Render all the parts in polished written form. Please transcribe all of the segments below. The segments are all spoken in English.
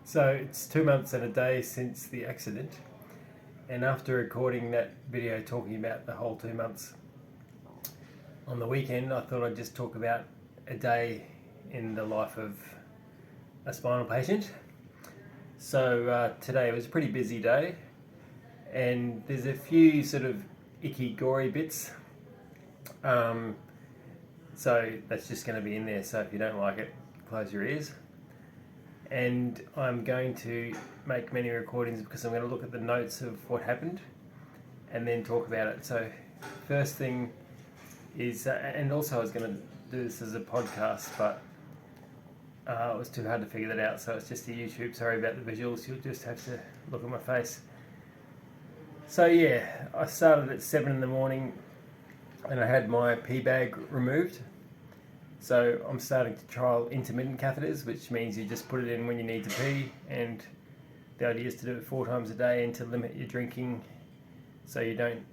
So it's 2 months and a day since the accident, and after recording that video talking about the whole 2 months on the weekend, I thought I'd just talk about a day in the life of a spinal patient. So today was a pretty busy day, and there's a few sort of icky, gory bits. So that's just going to be in there, so if you don't like it, close your ears. And I'm going to make many recordings because I'm going to look at the notes of what happened and then talk about it. So first thing is, and also I was going to do this as a podcast, but it was too hard to figure that out, so it's just a YouTube. Sorry about the visuals, you'll just have to look at my face. So yeah, I started at 7 in the morning and I had my pee bag removed. So I'm starting to trial intermittent catheters, which means you just put it in when you need to pee, and the idea is to do it 4 times a day and to limit your drinking so you don't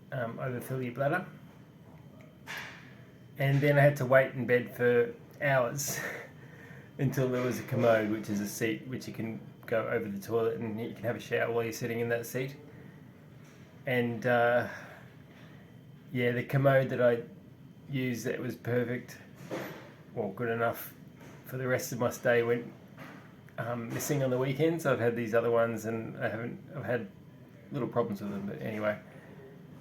overfill your bladder. And then I had to wait in bed for hours until there was a commode, which is a seat which you can go over the toilet and you can have a shower while you're sitting in that seat. And yeah, the commode that I used, that was perfect. Well, good enough for the rest of my stay. Went missing on the weekends. I've had these other ones and I've had little problems with them, but anyway,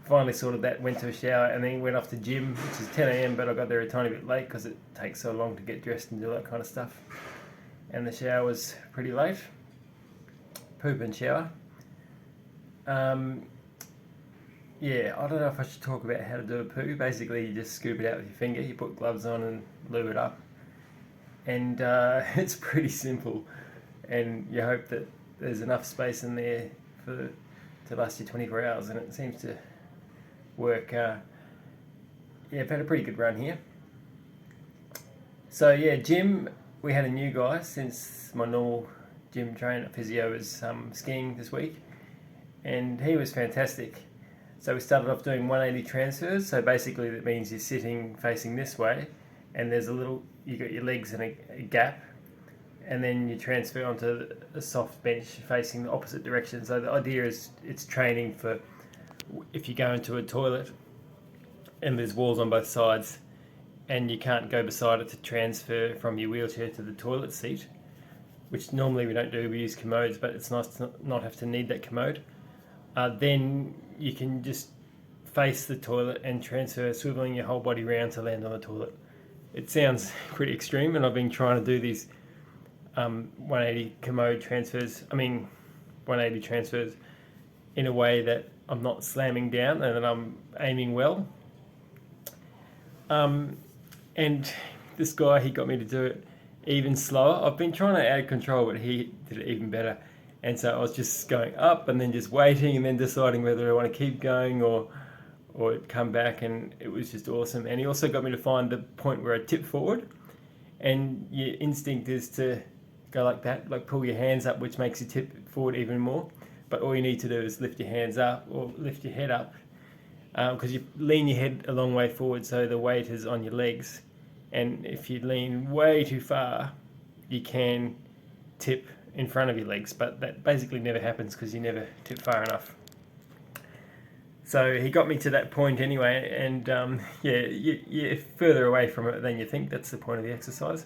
finally sorted that, went to a shower and then went off to gym, which is 10 a.m, but I got there a tiny bit late because it takes so long to get dressed and do that kind of stuff. And the shower was pretty late. Poop and shower. Yeah, I don't know if I should talk about how to do a poo. Basically, you just scoop it out with your finger, you put gloves on and lube it up. And it's pretty simple. And you hope that there's enough space in there to last you 24 hours, and it seems to work. Yeah, I've had a pretty good run here. So yeah, gym, we had a new guy since my normal gym trainer, physio, was skiing this week. And he was fantastic. So we started off doing 180 transfers. So basically that means you're sitting facing this way and there's you got your legs in a gap, and then you transfer onto a soft bench facing the opposite direction. So the idea is it's training for if you go into a toilet and there's walls on both sides and you can't go beside it to transfer from your wheelchair to the toilet seat, which normally we don't do, we use commodes, but it's nice to not have to need that commode. Then you can just face the toilet and transfer, swiveling your whole body around to land on the toilet. It sounds pretty extreme, and I've been trying to do these 180 commode transfers, 180 transfers in a way that I'm not slamming down and that I'm aiming well. And this guy, he got me to do it even slower. I've been trying to add control, but he did it even better. And so I was just going up and then just waiting and then deciding whether I want to keep going or come back, and it was just awesome. And he also got me to find the point where I tip forward, and your instinct is to go like that, like pull your hands up, which makes you tip forward even more. But all you need to do is lift your hands up or lift your head up, because you lean your head a long way forward so the weight is on your legs. And if you lean way too far, you can tip in front of your legs, but that basically never happens because you never tip far enough. So he got me to that point anyway, and yeah, you're further away from it than you think. That's the point of the exercise.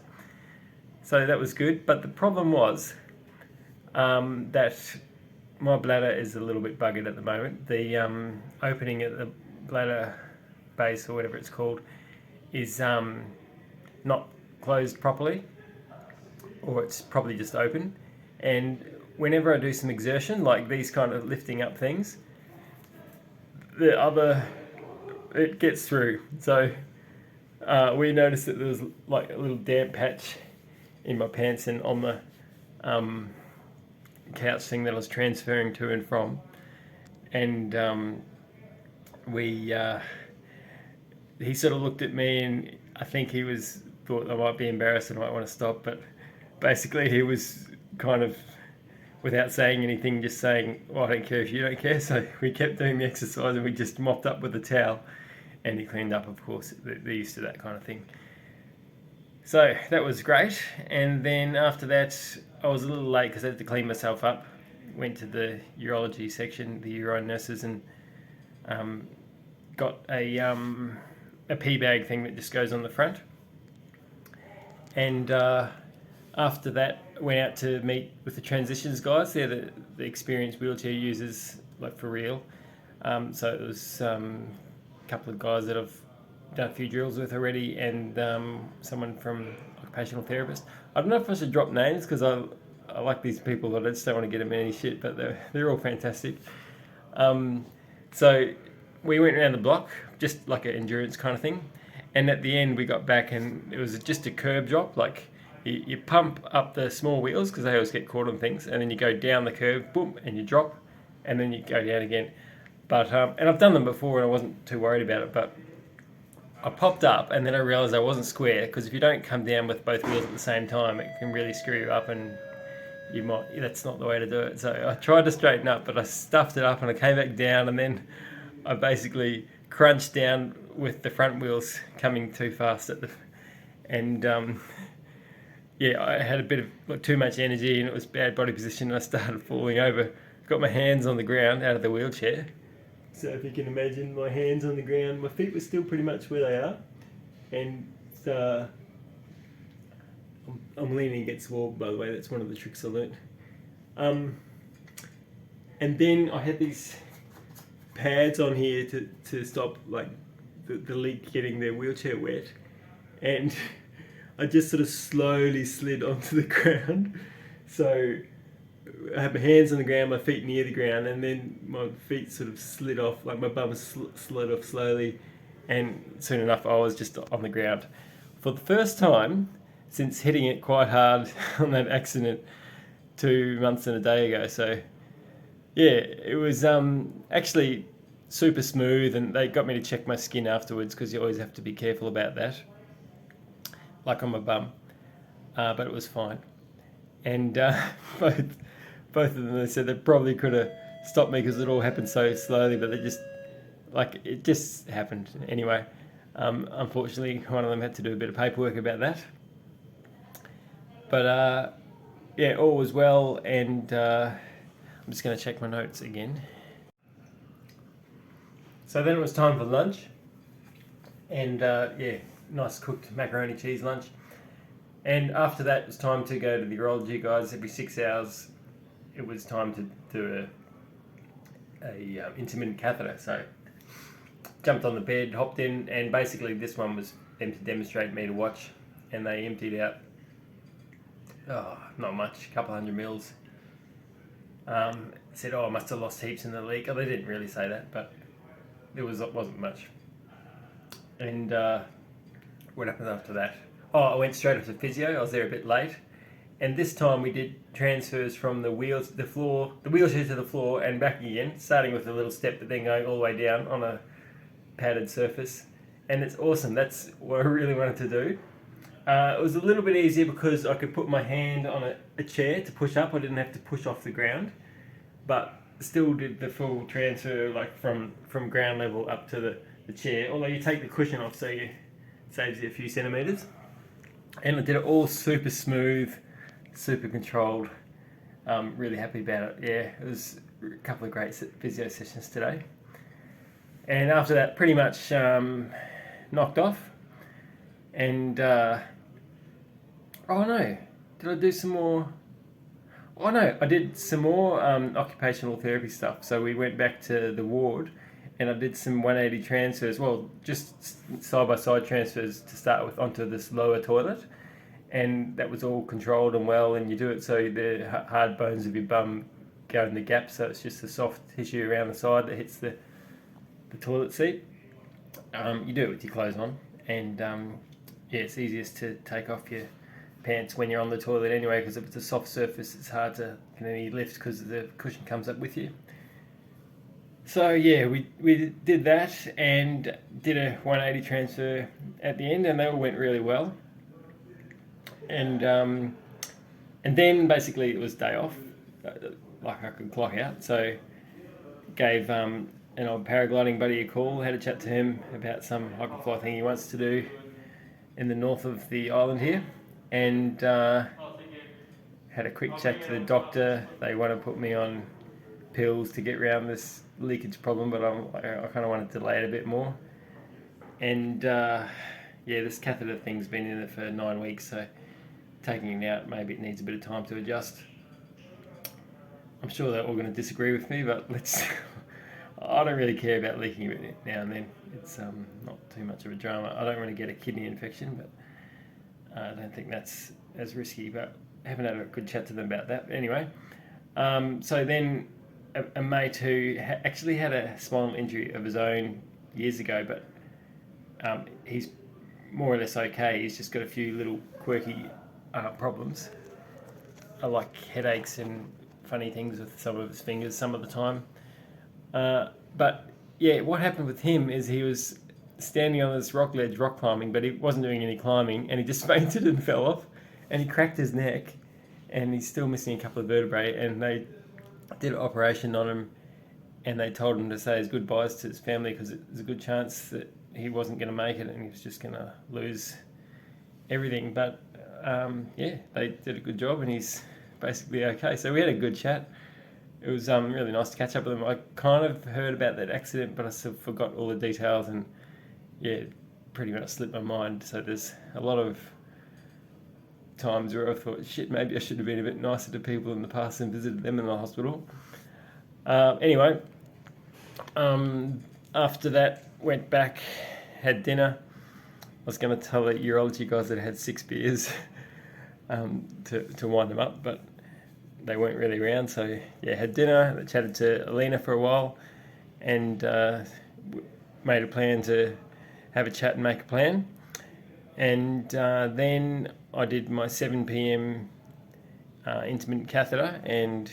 So that was good, but the problem was that my bladder is a little bit buggered at the moment. The opening at the bladder base, or whatever it's called, is not closed properly, or it's probably just open. And whenever I do some exertion, like these kind of lifting up things, it gets through. So we noticed that there was like a little damp patch in my pants and on the couch thing that I was transferring to and from. And he sort of looked at me, and I think he thought I might be embarrassed and I might want to stop, but basically he was kind of, without saying anything, just saying, well, I don't care if you don't care. So we kept doing the exercise and we just mopped up with a towel, and he cleaned up, of course. They're used to that kind of thing. So that was great. And then after that, I was a little late because I had to clean myself up. Went to the urology section, the urine nurses, and got a pee bag thing that just goes on the front. And after that, went out to meet with the transitions guys. They're the experienced wheelchair users, like for real. So it was a couple of guys that I've done a few drills with already, and someone from occupational therapist. I don't know if I should drop names because I like these people, but I just don't want to get them in any shit. But they're all fantastic. So we went around the block, just like an endurance kind of thing. And at the end, we got back, and it was just a curb drop. Like you pump up the small wheels because they always get caught on things, and then you go down the curve, boom, and you drop, and then you go down again. But and I've done them before, and I wasn't too worried about it. But I popped up, and then I realised I wasn't square, because if you don't come down with both wheels at the same time, it can really screw you up, and that's not the way to do it. So I tried to straighten up, but I stuffed it up, and I came back down, and then I basically crunched down with the front wheels coming too fast and I had a bit of too much energy, and it was bad body position, and I started falling over. Got my hands on the ground out of the wheelchair. So if you can imagine, my hands on the ground, my feet were still pretty much where they are, and I'm leaning against the wall, by the way. That's one of the tricks I learnt. And then I had these pads on here to stop like the leak getting their wheelchair wet, and I just sort of slowly slid onto the ground. So I had my hands on the ground, my feet near the ground, and then my feet sort of slid off, like my bum slid off slowly, and soon enough I was just on the ground. For the first time since hitting it quite hard on that accident 2 months and a day ago. So yeah, it was actually super smooth, and they got me to check my skin afterwards, because you always have to be careful about that, like on my bum, but it was fine. And both of them, they said they probably could have stopped me because it all happened so slowly, but it just happened anyway. Unfortunately, one of them had to do a bit of paperwork about that, but yeah, all was well. And I'm just going to check my notes again. So then it was time for lunch, and nice cooked macaroni cheese lunch. And after that, it was time to go to the urology guys. Every 6 hours, it was time to do a intermittent catheter. So jumped on the bed, hopped in, and basically this one was them to demonstrate, me to watch, and they emptied out, not much, a couple 100 mils. Said, I must have lost heaps in the leak. They didn't really say that, but it wasn't much. And what happened after that? I went straight up to physio. I was there a bit late, and this time we did transfers from the wheelchair to the floor and back again, starting with a little step, but then going all the way down on a padded surface. And it's awesome. That's what I really wanted to do. It was a little bit easier because I could put my hand on a chair to push up. I didn't have to push off the ground, but still did the full transfer, like from ground level up to the chair, although you take the cushion off, so it saves you a few centimetres. And I did it all super smooth, super controlled. Really happy about it. Yeah, it was a couple of great physio sessions today. And after that, pretty much knocked off. And did I do some more? I did some more occupational therapy stuff. So we went back to the ward, and I did some 180 transfers, just side-by-side transfers to start with onto this lower toilet. And that was all controlled and well, and you do it so the hard bones of your bum go in the gap, so it's just the soft tissue around the side that hits the toilet seat. You do it with your clothes on, and it's easiest to take off your pants when you're on the toilet anyway, because if it's a soft surface, it's hard to get any lift because the cushion comes up with you. So yeah, we did that and did a 180 transfer at the end, and they all went really well. And then basically it was day off, like I could clock out. So gave an old paragliding buddy a call, had a chat to him about some hyperfly thing he wants to do in the north of the island here. And had a quick chat to the doctor. They want to put me on pills to get around this leakage problem, but I kind of want to delay it a bit more. And this catheter thing's been in it for 9 weeks, so taking it out, maybe it needs a bit of time to adjust. I'm sure they're all going to disagree with me, but I don't really care about leaking a bit now and then. It's not too much of a drama. I don't really get a kidney infection, but I don't think that's as risky, but I haven't had a good chat to them about that. But anyway, so then a mate who actually had a spinal injury of his own years ago, but he's more or less okay. He's just got a few little quirky problems, like headaches and funny things with some of his fingers some of the time. But yeah, what happened with him is he was standing on this rock ledge, rock climbing, but he wasn't doing any climbing, and he just fainted and fell off, and he cracked his neck, and he's still missing a couple of vertebrae, and they did an operation on him, and they told him to say his goodbyes to his family because there's a good chance that he wasn't going to make it and he was just going to lose everything. But they did a good job, and he's basically okay. So we had a good chat. It was really nice to catch up with him. I kind of heard about that accident, but I still forgot all the details, and pretty much slipped my mind. So there's a lot of times where I thought, shit, maybe I should have been a bit nicer to people in the past and visited them in the hospital. Anyway, after that, went back, had dinner. I was going to tell the urology guys that I had 6 beers to wind them up, but they weren't really around. So had dinner, chatted to Alina for a while, and made a plan to have a chat and make a plan. And then I did my 7 p.m. Intermittent catheter and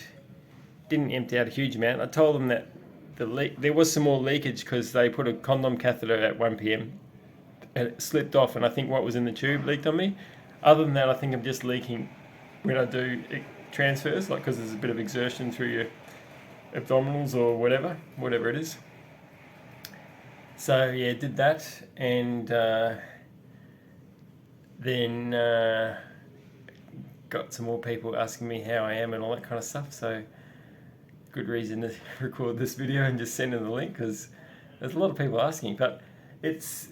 didn't empty out a huge amount. I told them that there was some more leakage because they put a condom catheter at 1 p.m. and it slipped off, and I think what was in the tube leaked on me. Other than that, I think I'm just leaking when I do transfers, like because there's a bit of exertion through your abdominals or whatever it is. So did that, and then got some more people asking me how I am and all that kind of stuff. So good reason to record this video and just send them the link, because there's a lot of people asking. But it's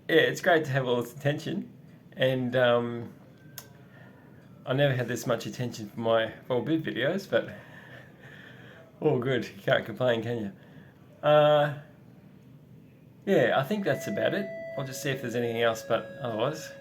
great to have all this attention, and I never had this much attention for my full bid videos, but all good. You can't complain, can you? I think that's about it. I'll just see if there's anything else, but otherwise,